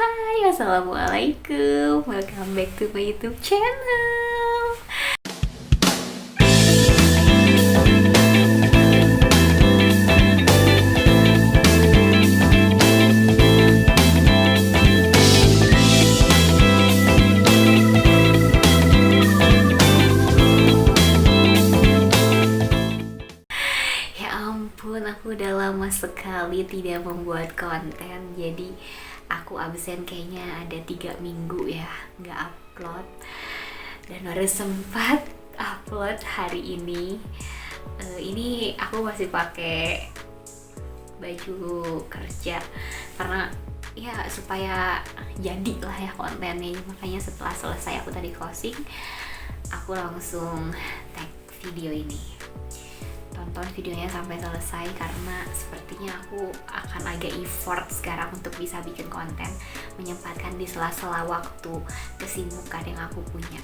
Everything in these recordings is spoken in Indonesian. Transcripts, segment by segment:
Hai, assalamualaikum. Welcome back to my YouTube channel. Ya ampun, aku udah lama sekali tidak membuat konten. Jadi aku absen kayaknya ada 3 minggu ya, nggak upload. Dan baru sempat upload hari ini. Ini aku masih pakai baju kerja karena ya supaya jadi lah ya kontennya. Makanya setelah selesai aku tadi closing, aku langsung tag video ini. Tonton videonya sampai selesai karena sepertinya aku akan agak effort sekarang untuk bisa bikin konten, menyempatkan di sela-sela waktu kesibukan yang aku punya.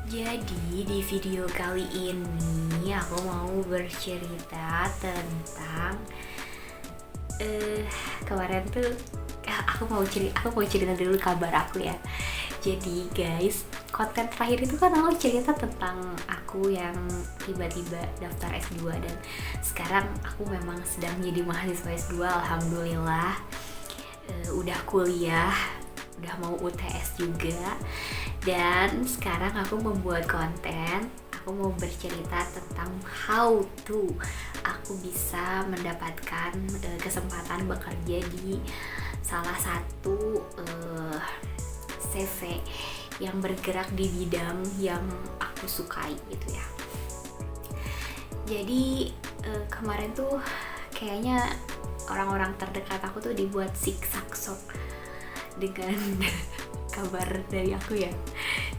Jadi di video kali ini aku mau bercerita tentang kemarin tuh aku mau cerita dulu kabar aku ya. Jadi guys, konten terakhir itu kan aku cerita tentang aku yang tiba-tiba daftar S2 dan sekarang aku memang sedang menjadi mahasiswa S2. Alhamdulillah, udah kuliah, udah mau UTS juga, dan sekarang aku membuat konten. Aku mau bercerita tentang how to aku bisa mendapatkan kesempatan bekerja di salah satu CV yang bergerak di bidang yang aku sukai gitu ya. Jadi kemarin tuh kayaknya orang-orang terdekat aku tuh dibuat siksaksok dengan kabar dari aku ya.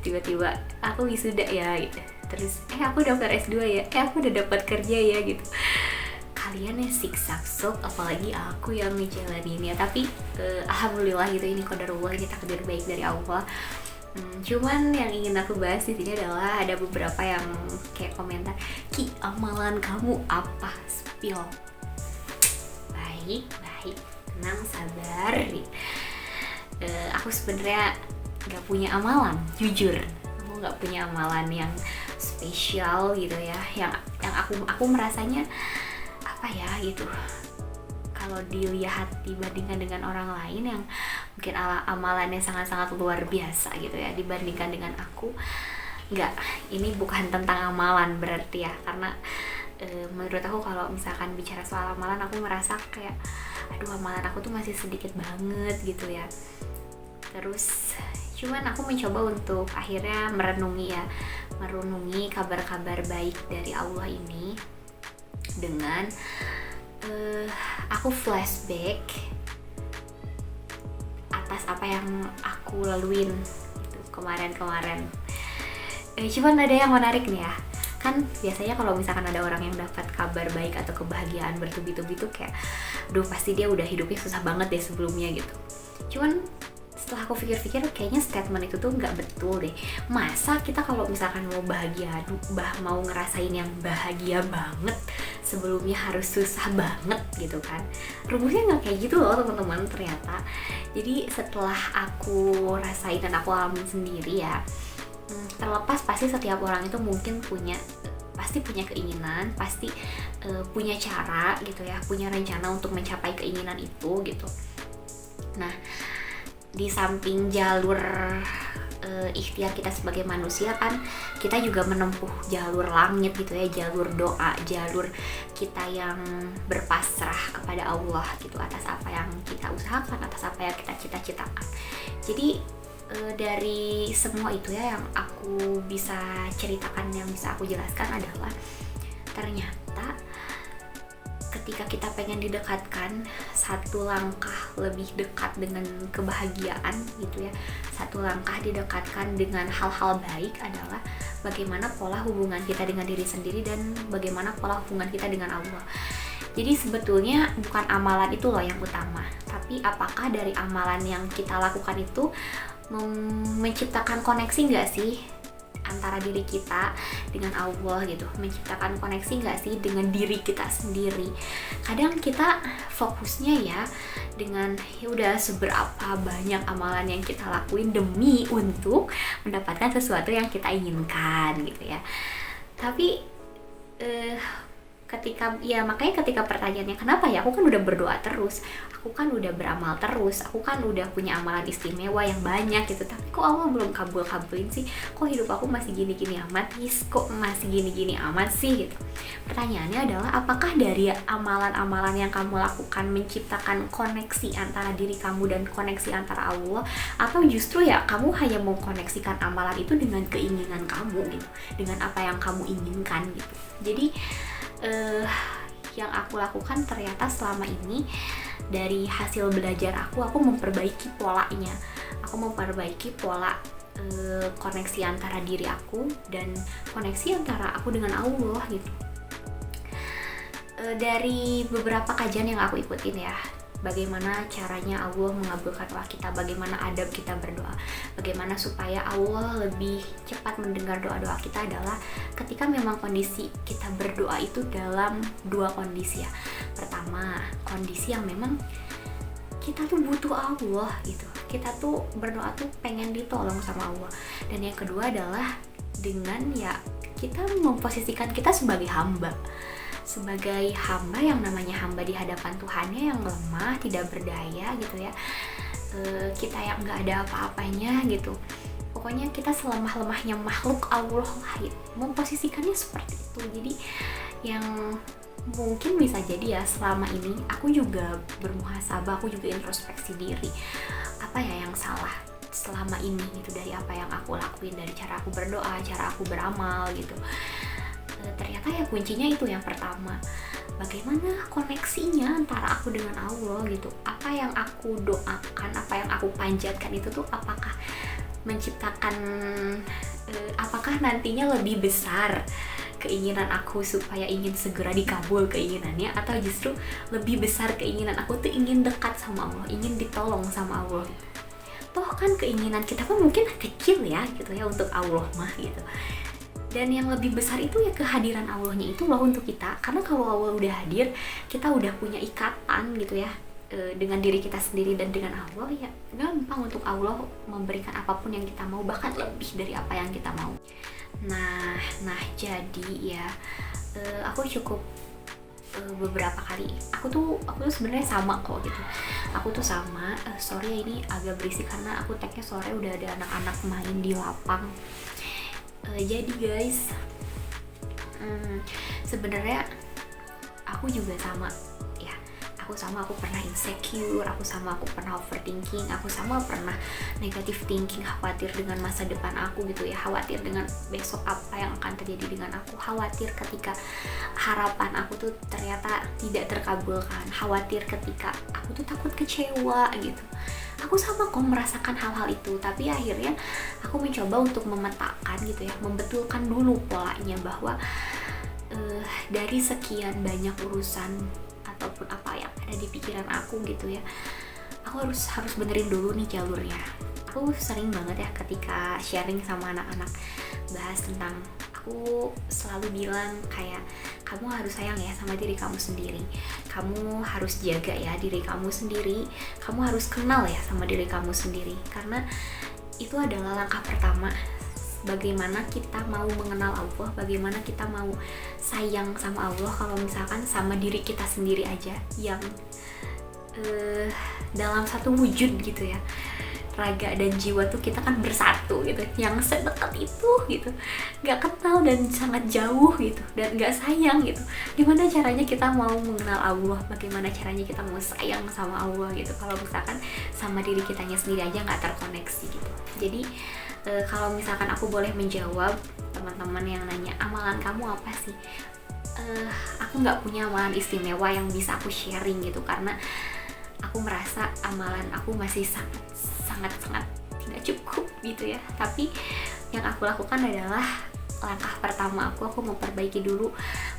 Tiba-tiba aku wisuda ya gitu. Terus aku daftar S2 ya, aku udah dapat kerja ya gitu. Kalian ya siksaksok, apalagi aku yang ngejalaninnya. Tapi alhamdulillah gitu, ini qadarullah, ini takdir baik dari Allah. Cuman yang ingin aku bahas di sini adalah ada beberapa yang kayak komentar, "Ki, amalan kamu apa? Spill." Baik, tenang, sabar. Aku sebenarnya nggak punya amalan, jujur. Aku nggak punya amalan yang spesial gitu ya. Yang aku merasanya apa ya gitu. Kalau dilihat dibandingkan dengan orang lain yang mungkin amalannya sangat-sangat luar biasa gitu ya, dibandingkan dengan aku, nggak, ini bukan tentang amalan berarti ya, karena menurut aku kalau misalkan bicara soal amalan, aku merasa kayak aduh, amalan aku tuh masih sedikit banget gitu ya. Terus cuman aku mencoba untuk akhirnya merenungi kabar-kabar baik dari Allah ini dengan aku flashback atas apa yang aku laluin gitu, kemarin. Cuman ada yang menarik nih ya. Kan biasanya kalau misalkan ada orang yang dapat kabar baik atau kebahagiaan bertubi-tubi tuh kayak aduh, pasti dia udah hidupnya susah banget deh sebelumnya gitu. Cuman setelah aku pikir-pikir, kayaknya statement itu tuh nggak betul deh. Masa kita kalau misalkan mau bahagia, mau ngerasain yang bahagia banget, sebelumnya harus susah banget gitu kan? Rumusnya nggak kayak gitu loh teman-teman ternyata. Jadi setelah aku rasain dan aku alamin sendiri ya, terlepas pasti setiap orang itu mungkin pasti punya keinginan, pasti punya cara gitu ya, punya rencana untuk mencapai keinginan itu gitu. Nah, di samping jalur ikhtiar kita sebagai manusia kan, kita juga menempuh jalur langit gitu ya, jalur doa, jalur kita yang berpasrah kepada Allah gitu atas apa yang kita usahakan, atas apa yang kita cita-citakan. Jadi dari semua itu ya yang aku bisa ceritakan, yang bisa aku jelaskan adalah ternyata ketika kita pengen didekatkan satu langkah lebih dekat dengan kebahagiaan gitu ya, satu langkah didekatkan dengan hal-hal baik adalah bagaimana pola hubungan kita dengan diri sendiri dan bagaimana pola hubungan kita dengan Allah. Jadi sebetulnya bukan amalan itu loh yang utama, tapi apakah dari amalan yang kita lakukan itu menciptakan koneksi nggak sih antara diri kita dengan Allah gitu, menciptakan koneksi nggak sih dengan diri kita sendiri. Kadang kita fokusnya ya dengan ya udah seberapa banyak amalan yang kita lakuin demi untuk mendapatkan sesuatu yang kita inginkan gitu ya. Tapi makanya ketika pertanyaannya kenapa ya, aku kan udah berdoa terus, aku kan udah beramal terus, aku kan udah punya amalan istimewa yang banyak gitu, tapi kok Allah belum kabulin sih, kok hidup aku masih gini-gini amat kok masih gini-gini amat sih gitu. Pertanyaannya adalah apakah dari amalan-amalan yang kamu lakukan menciptakan koneksi antara diri kamu dan koneksi antara Allah, atau justru ya kamu hanya mengkoneksikan amalan itu dengan keinginan kamu gitu, dengan apa yang kamu inginkan gitu. Jadi yang aku lakukan ternyata selama ini dari hasil belajar aku memperbaiki polanya, aku memperbaiki pola koneksi antara diri aku dan koneksi antara aku dengan Allah gitu. Dari beberapa kajian yang aku ikutin ya, bagaimana caranya Allah mengabulkan doa kita, bagaimana adab kita berdoa, bagaimana supaya Allah lebih cepat mendengar doa-doa kita adalah ketika memang kondisi kita berdoa itu dalam dua kondisi ya. Pertama, kondisi yang memang kita tuh butuh Allah gitu, kita tuh berdoa tuh pengen ditolong sama Allah. Dan yang kedua adalah dengan ya kita memposisikan kita sebagai hamba yang namanya hamba di hadapan Tuhannya yang lemah, tidak berdaya gitu ya, kita yang nggak ada apa-apanya gitu. Pokoknya kita selemah-lemahnya makhluk Allah lah gitu. Memposisikannya seperti itu. Jadi yang mungkin bisa jadi ya selama ini aku juga bermuhasabah, aku juga introspeksi diri, apa ya yang salah selama ini gitu dari apa yang aku lakuin, dari cara aku berdoa, cara aku beramal gitu. Ternyata ya kuncinya itu yang pertama, bagaimana koneksinya antara aku dengan Allah gitu. Apa yang aku doakan, apa yang aku panjatkan itu tuh apakah menciptakan apakah nantinya lebih besar keinginan aku supaya ingin segera dikabul keinginannya, atau justru lebih besar keinginan aku tuh ingin dekat sama Allah, ingin ditolong sama Allah gitu. Toh kan keinginan kita pun mungkin kecil ya gitu ya untuk Allah mah gitu. Dan yang lebih besar itu ya kehadiran Allahnya itu loh untuk kita. Karena kalau Allah udah hadir, kita udah punya ikatan gitu ya dengan diri kita sendiri dan dengan Allah, ya gampang untuk Allah memberikan apapun yang kita mau, bahkan lebih dari apa yang kita mau. Nah jadi ya aku cukup beberapa kali aku tuh sebenarnya sama kok gitu. Aku tuh sama sorry ya ini agak berisik karena aku tagnya sore, udah ada anak-anak main di lapang. Jadi guys, sebenarnya aku juga sama ya. Aku pernah insecure, aku pernah overthinking, aku pernah negative thinking, khawatir dengan masa depan aku gitu ya, khawatir dengan besok apa yang akan terjadi dengan aku, khawatir ketika harapan aku tuh ternyata tidak terkabulkan, khawatir ketika aku tuh takut kecewa gitu. Aku sama kok merasakan hal-hal itu, tapi akhirnya aku mencoba untuk memetakan gitu ya, membetulkan dulu polanya bahwa dari sekian banyak urusan ataupun apa yang ada di pikiran aku gitu ya, aku harus benerin dulu nih jalurnya. Aku sering banget ya ketika sharing sama anak-anak bahas tentang, aku selalu bilang kayak kamu harus sayang ya sama diri kamu sendiri, kamu harus jaga ya diri kamu sendiri, kamu harus kenal ya sama diri kamu sendiri, karena itu adalah langkah pertama bagaimana kita mau mengenal Allah, bagaimana kita mau sayang sama Allah kalau misalkan sama diri kita sendiri aja yang dalam satu wujud gitu ya, raga dan jiwa tuh kita kan bersatu gitu, yang sedekat itu gitu, nggak kenal dan sangat jauh gitu, dan nggak sayang gitu. Gimana caranya kita mau mengenal Allah, bagaimana caranya kita mau sayang sama Allah gitu kalau misalkan sama diri kitanya sendiri aja nggak terkoneksi gitu. Jadi kalau misalkan aku boleh menjawab teman-teman yang nanya amalan kamu apa sih, aku nggak punya amalan istimewa yang bisa aku sharing gitu, karena aku merasa amalan aku masih sangat tidak cukup gitu ya. Tapi yang aku lakukan adalah langkah pertama aku memperbaiki dulu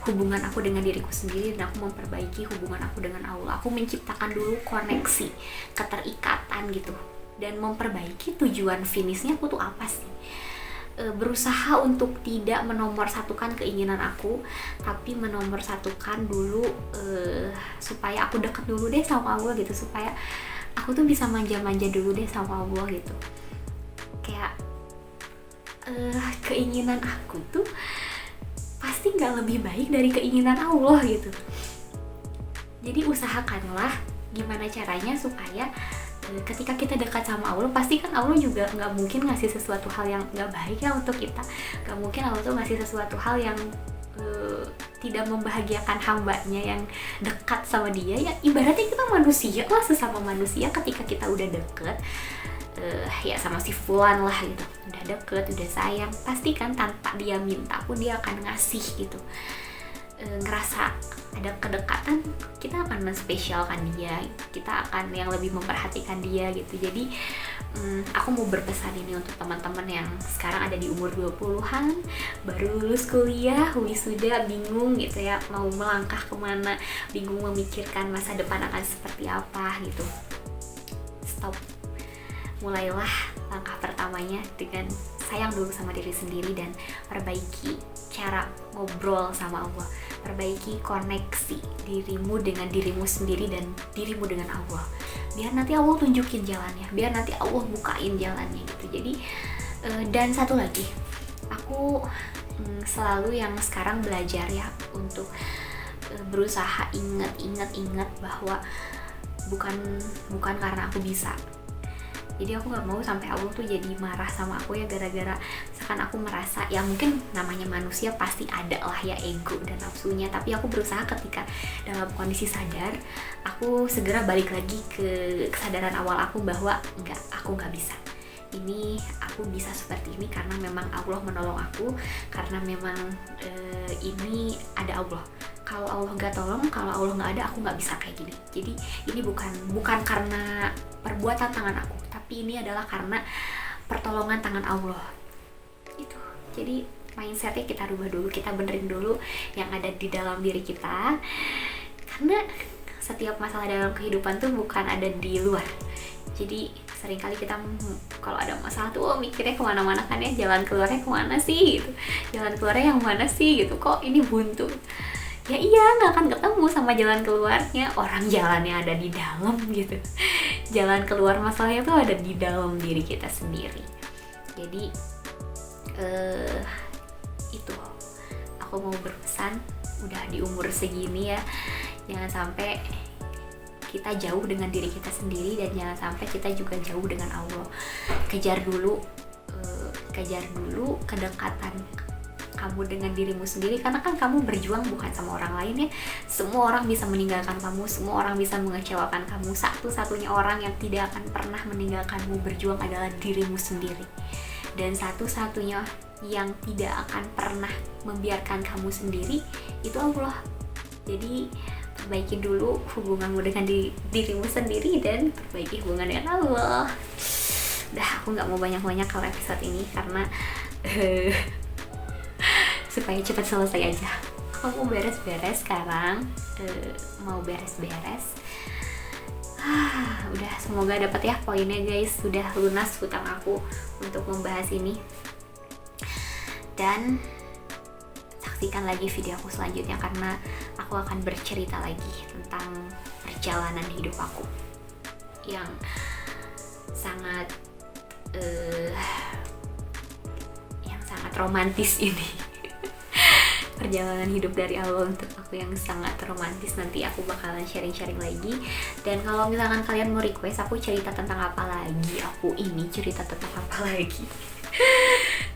hubungan aku dengan diriku sendiri, dan aku memperbaiki hubungan aku dengan Allah. Aku menciptakan dulu koneksi, keterikatan gitu, dan memperbaiki tujuan finishnya aku tuh apa sih. berusaha untuk tidak menomorsatukan keinginan aku, tapi menomorsatukan dulu supaya aku deket dulu deh sama Allah gitu, supaya aku tuh bisa manja-manja dulu deh sama Allah gitu. Kayak keinginan aku tuh pasti nggak lebih baik dari keinginan Allah gitu. Jadi usahakanlah gimana caranya supaya ketika kita dekat sama Allah, pasti kan Allah juga nggak mungkin ngasih sesuatu hal yang nggak baik ya untuk kita. Nggak mungkin Allah tuh ngasih sesuatu hal yang tidak membahagiakan hambanya yang dekat sama dia. Ya ibaratnya kita manusia lah, sesama manusia, ketika kita udah deket ya sama si fulan lah gitu, udah deket, udah sayang, pasti kan tanpa dia minta pun dia akan ngasih gitu. Ngerasa ada kedekatan, kita akan menspesialkan dia, kita akan yang lebih memperhatikan dia gitu. Jadi aku mau berpesan ini untuk teman-teman yang sekarang ada di umur 20-an, baru lulus kuliah, wisuda, bingung gitu ya, mau melangkah kemana, bingung memikirkan masa depan akan seperti apa gitu. Stop, mulailah langkah pertamanya dengan sayang dulu sama diri sendiri dan perbaiki cara ngobrol sama Allah, perbaiki koneksi dirimu dengan dirimu sendiri dan dirimu dengan Allah, biar nanti Allah tunjukin jalannya, biar nanti Allah bukain jalannya gitu. Jadi dan satu lagi, aku selalu yang sekarang belajar ya untuk berusaha ingat bahwa bukan karena aku bisa. Jadi aku gak mau sampai Allah tuh jadi marah sama aku ya gara-gara misalkan aku merasa, ya mungkin namanya manusia pasti ada lah ya ego dan nafsunya, tapi aku berusaha ketika dalam kondisi sadar, aku segera balik lagi ke kesadaran awal aku bahwa aku gak bisa. Ini aku bisa seperti ini karena memang Allah menolong aku, karena memang ini ada Allah. Kalau Allah gak tolong, kalau Allah gak ada, aku gak bisa kayak gini. Jadi ini bukan karena perbuatan tangan aku, tapi ini adalah karena pertolongan tangan Allah. Itu. Jadi mindsetnya kita rubah dulu, kita benerin dulu yang ada di dalam diri kita. Karena setiap masalah dalam kehidupan tuh bukan ada di luar. Jadi seringkali kita kalau ada masalah tuh mikirnya kemana-mana kan ya, jalan keluarnya kemana sih gitu, jalan keluarnya yang mana sih gitu, kok ini buntu. Ya iya, nggak akan ketemu sama jalan keluarnya, orang jalannya ada di dalam gitu. Jalan keluar masalahnya tuh ada di dalam diri kita sendiri. Jadi itu aku mau berpesan, udah di umur segini ya, jangan sampai kita jauh dengan diri kita sendiri, dan jangan sampai kita juga jauh dengan Allah. Kejar dulu kedekatan kamu dengan dirimu sendiri, karena kan kamu berjuang bukan sama orang lain ya. Semua orang bisa meninggalkan kamu, semua orang bisa mengecewakan kamu. Satu-satunya orang yang tidak akan pernah meninggalkanmu berjuang adalah dirimu sendiri, dan satu-satunya yang tidak akan pernah membiarkan kamu sendiri itu Allah. Jadi perbaiki dulu hubunganmu dengan dirimu sendiri dan perbaiki hubungan dengan Allah. Udah, aku gak mau banyak-banyak kalau episode ini karena supaya cepat selesai aja. Aku mau beres-beres sekarang, mau beres-beres. Udah, semoga dapat ya poinnya guys. Sudah lunas hutang aku untuk membahas ini. Dan saksikan lagi video aku selanjutnya, karena aku akan bercerita lagi tentang perjalanan hidup aku yang sangat romantis ini. Perjalanan hidup dari Allah untuk aku yang sangat romantis. Nanti aku bakalan sharing-sharing lagi. Dan kalau misalkan kalian mau request aku cerita tentang apa lagi, aku ini cerita tentang apa lagi,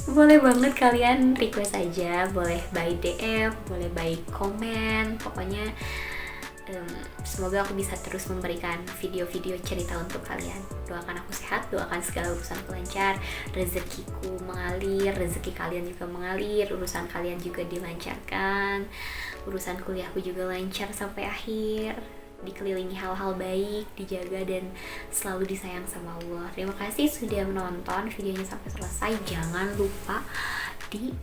boleh banget kalian request aja. Boleh by DM, boleh by komen. Pokoknya semoga aku bisa terus memberikan video-video cerita untuk kalian. Doakan aku sehat, doakan segala urusanku lancar, rezekiku mengalir, rezeki kalian juga mengalir, urusan kalian juga dilancarkan, urusan kuliahku juga lancar sampai akhir, dikelilingi hal-hal baik, dijaga dan selalu disayang sama Allah. Terima kasih sudah menonton videonya sampai selesai. Jangan lupa di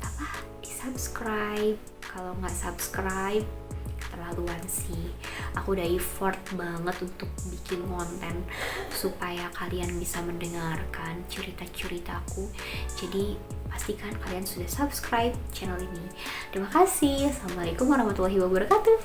subscribe. Kalau nggak subscribe, keterlaluan sih. Aku udah effort banget untuk bikin konten supaya kalian bisa mendengarkan cerita-ceritaku. Jadi pastikan kalian sudah subscribe channel ini. Terima kasih. Assalamualaikum warahmatullahi wabarakatuh.